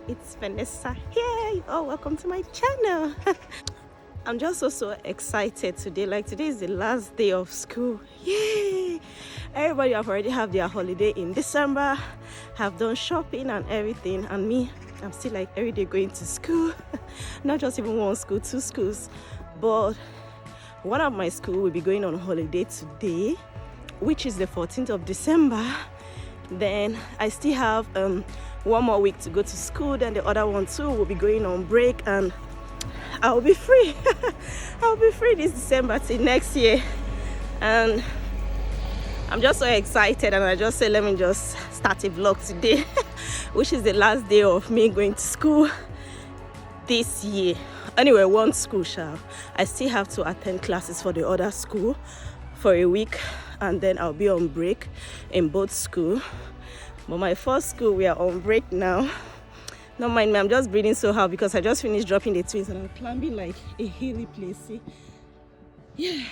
it's Vanessa here. Oh, welcome to my channel. I'm just so excited today. Like, today is the last day of school. Yay! Everybody have already have their holiday in December, have done shopping and everything, and me, I'm still like every day going to school. Not just even one school, two schools, but one of my school will be going on holiday today, which is the 14th of December. Then I still have one more week to go to school. Then the other one too will be going on break, and I'll be free. I'll be free this December till next year. And I'm just so excited, and I just said let me just start a vlog today, which is the last day of me going to school this year. Anyway, one school shall. I still have to attend classes for the other school for a week, and then I'll be on break in both school. But my first school, we are on break now. Don't mind me, I'm just breathing so hard because I just finished dropping the twins and I'm climbing like a hilly place. See? Yeah,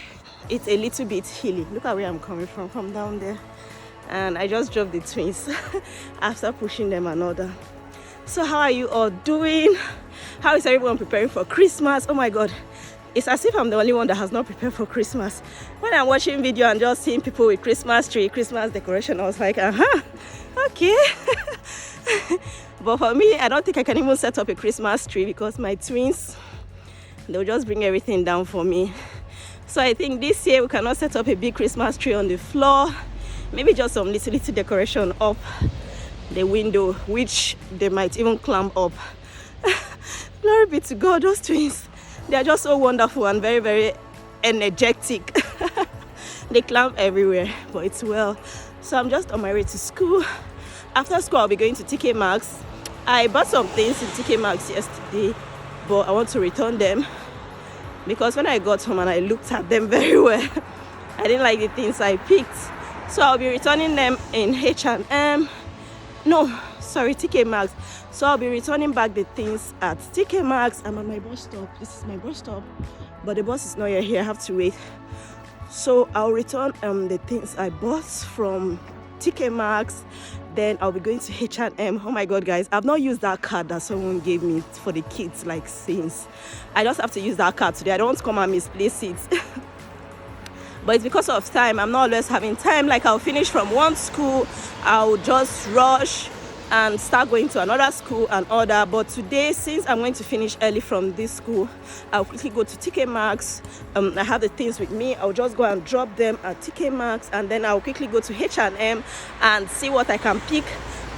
it's a little bit hilly. Look at where I'm coming from down there. And I just dropped the twins after pushing them and all that. So how are you all doing? How is everyone preparing for Christmas? Oh my God, it's as if I'm the only one that has not prepared for Christmas. When I'm watching video and just seeing people with Christmas tree, Christmas decoration, I was like, okay. But for me, I don't think I can even set up a Christmas tree because my twins, they'll just bring everything down for me. So I think this year we cannot set up a big Christmas tree on the floor. Maybe just some little decoration up the window, which they might even climb up. Glory be to God, those twins. They are just so wonderful and very, very energetic. They climb everywhere, but it's well. So I'm just on my way to school. After school, I'll be going to TK Maxx. I bought some things in TK Maxx yesterday, but I want to return them because when I got home and I looked at them very well, I didn't like the things I picked. So I'll be returning them in H&M. No, sorry, TK Maxx. So I'll be returning back the things at TK Maxx. I'm at my bus stop. This is my bus stop, but the bus is not yet here. I have to wait. So I'll return the things I bought from TK Maxx. Then I'll be going to H&M. Oh my God, guys, I've not used that card that someone gave me for the kids like since. I just have to use that card today. I don't want to come and misplace it. But it's because of time. I'm not always having time. Like, I'll finish from one school, I'll just rush and start going to another school and all that. But today, since I'm going to finish early from this school, I'll quickly go to TK Maxx. I have the things with me. I'll just go and drop them at TK Maxx, and then I'll quickly go to H&M and see what I can pick.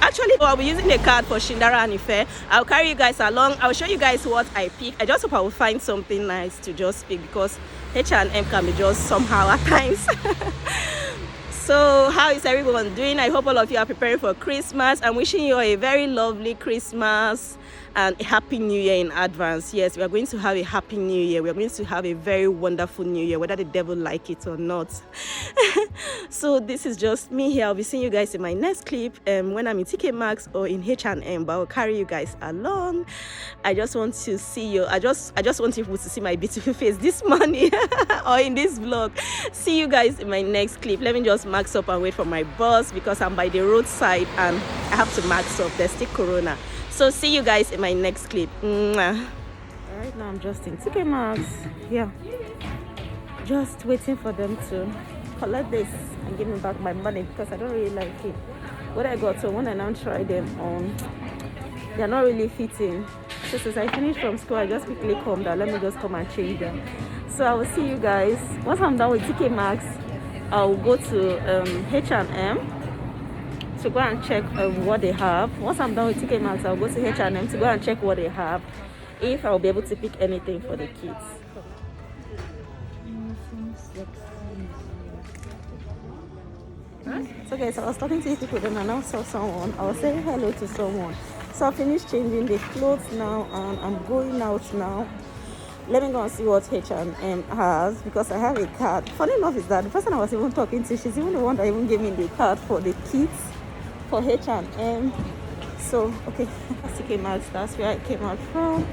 Actually, I'll be using the card for Shindara and Ife. I'll carry you guys along. I'll show you guys what I pick. I just hope I will find something nice to just pick because H&M can be just somehow at times. So how is everyone doing? I hope all of you are preparing for Christmas. I'm wishing you a very lovely Christmas and a happy new year in advance. Yes, we are going to have a happy new year. We are going to have a very wonderful new year, whether the devil like it or not. So this is just me here. I'll be seeing you guys in my next clip when I'm in TK Maxx or in H&M, but I'll carry you guys along. I just want to see you. I just want you to see my beautiful face this morning or in this vlog. See you guys in my next clip. Let me just max up and wait for my bus because I'm by the roadside and I have to max up. There's still Corona. So see you guys in my next clip. Mwah. Right now I'm just in TK Maxx. Yeah, just waiting for them to collect this and give me back my money because I don't really like it. What I got, so when I now try them on, they're not really fitting. So since I finished from school, I just quickly come down. Let me just come and change them. So I will see you guys once I'm done with TK Maxx. I'll go to H&M to go and check what they have. Once I'm done with TK Maxx, I'll go to H&M to go and check what they have, if I'll be able to pick anything for the kids. So guys, I was talking to these people then I now saw someone. I was saying hello to someone. So I finished changing the clothes now and I'm going out now. Let me go and see what H&M has because I have a card. Funny enough is that the person I was even talking to, she's even the one that even gave me the card for the kids for H&M. So okay, TK Maxx, that's where I came out from.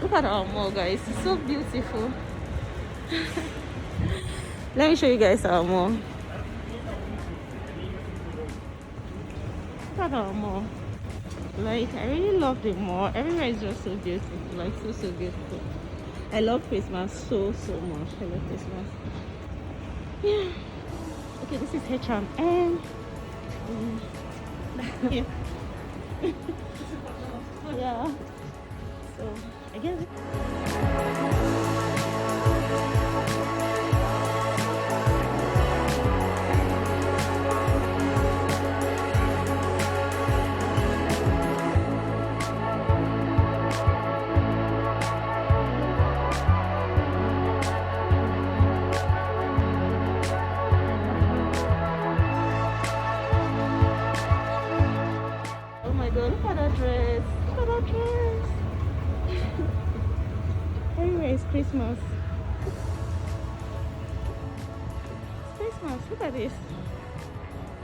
Look at our mall, guys, it's so beautiful. Let me show you guys our mall. Look at our mall. Like, I really love the mall. Everywhere is just so beautiful, like so beautiful. I love Christmas so much. I love Christmas. Yeah. Okay, this is H&M. Yeah. Yeah. So I guess. Oh my god, look at that dress. Look at that dress. Everywhere is Christmas. It's Christmas. Look at this.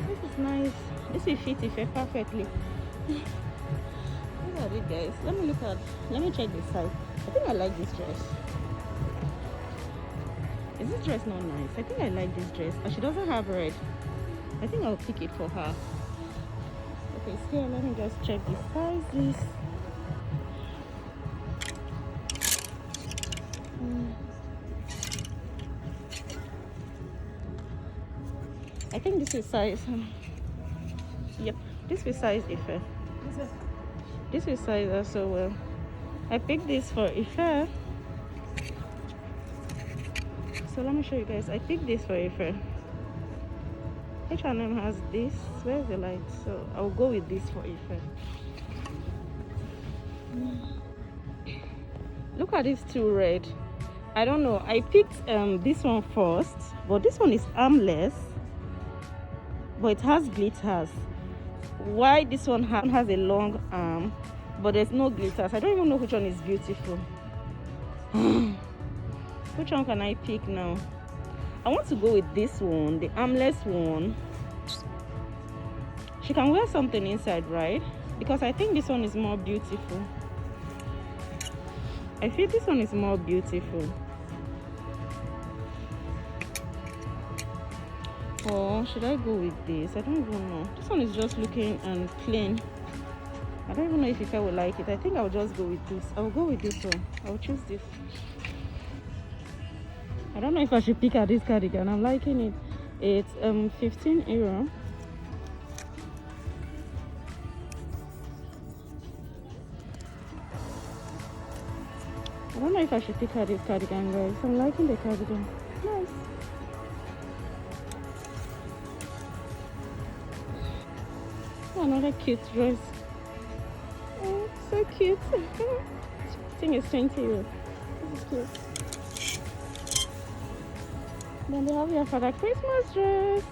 This is nice. This will fit Ife perfectly. Look at it, guys. Let me check this size. I think I like this dress. Is this dress not nice? I think I like this dress. And she doesn't have red. I think I'll pick it for her. Okay, still let me just check the sizes. I think this is size. Yep, this is size Ife. This is size also well. I picked this for Ife. So let me show you guys. I picked this for Ife. H&M has this. Where's the light? So I'll go with this for Ife. Look at these two red. I don't know. I picked this one first, but this one is armless, but it has glitters. Why this one has a long arm, but there's no glitters? I don't even know which one is beautiful. Which one can I pick now? I want to go with this one, the armless one. She can wear something inside, right? Because I think this one is more beautiful. I feel this one is more beautiful. Or should I go with this? I don't even know. This one is just looking and plain. I don't even know if I will like it. I think I'll just go with this. I'll go with this one. I'll choose this. I don't know if I should pick out this cardigan. I'm liking it. It's 15 euro. I don't know if I should pick out this cardigan, guys. I'm liking the cardigan. Nice. Another cute dress. Oh, so cute. I think it's 20 euro. This is cute. Then they have here for the Christmas dress.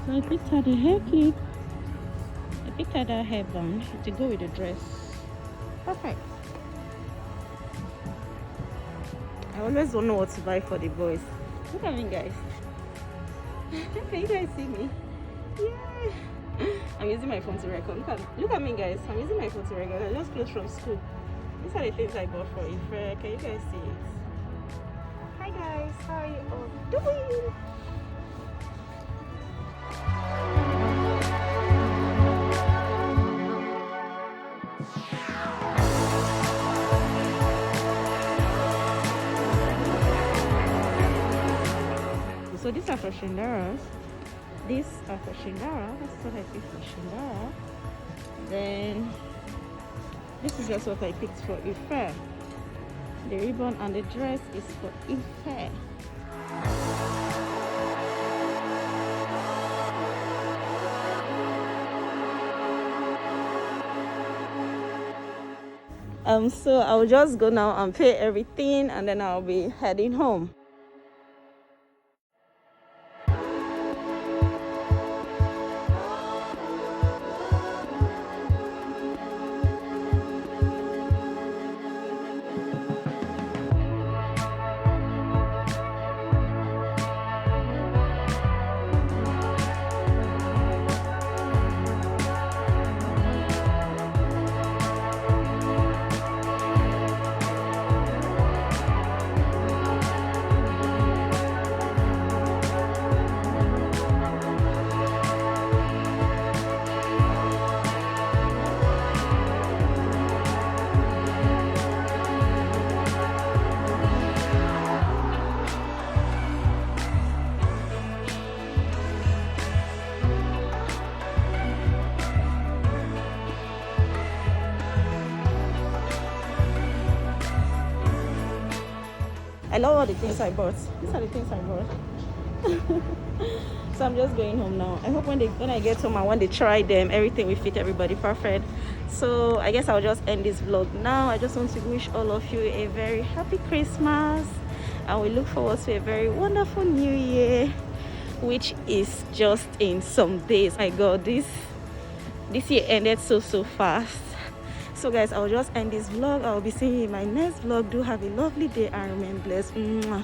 So I picked out the hair clip. I picked out that hairband to go with the dress. Perfect. I always don't know what to buy for the boys. Look at me, guys. Can you guys see me? Yeah. I'm using my phone to record. Look at me, guys. I'm using my phone to record. I just closed from school. These are the things I bought for Ife. Can you guys see it? Hi guys, how are you all doing? So these are for Shindaras. These are for Shindara. That's what I picked for Shindara. Then this is just what I picked for Ife. The ribbon and the dress is for Ife. So I'll just go now and pay everything, and then I'll be heading home. love all the things I bought. These are the things I bought. So I'm just going home now. I hope when I get home and when they try them, everything will fit everybody perfect. So I guess I'll just end this vlog now. I just want to wish all of you a very happy Christmas, and we look forward to a very wonderful new year, which is just in some days. My god, this year ended so fast. So guys, I'll just end this vlog. I'll be seeing you in my next vlog. Do have a lovely day and remain blessed. Mwah.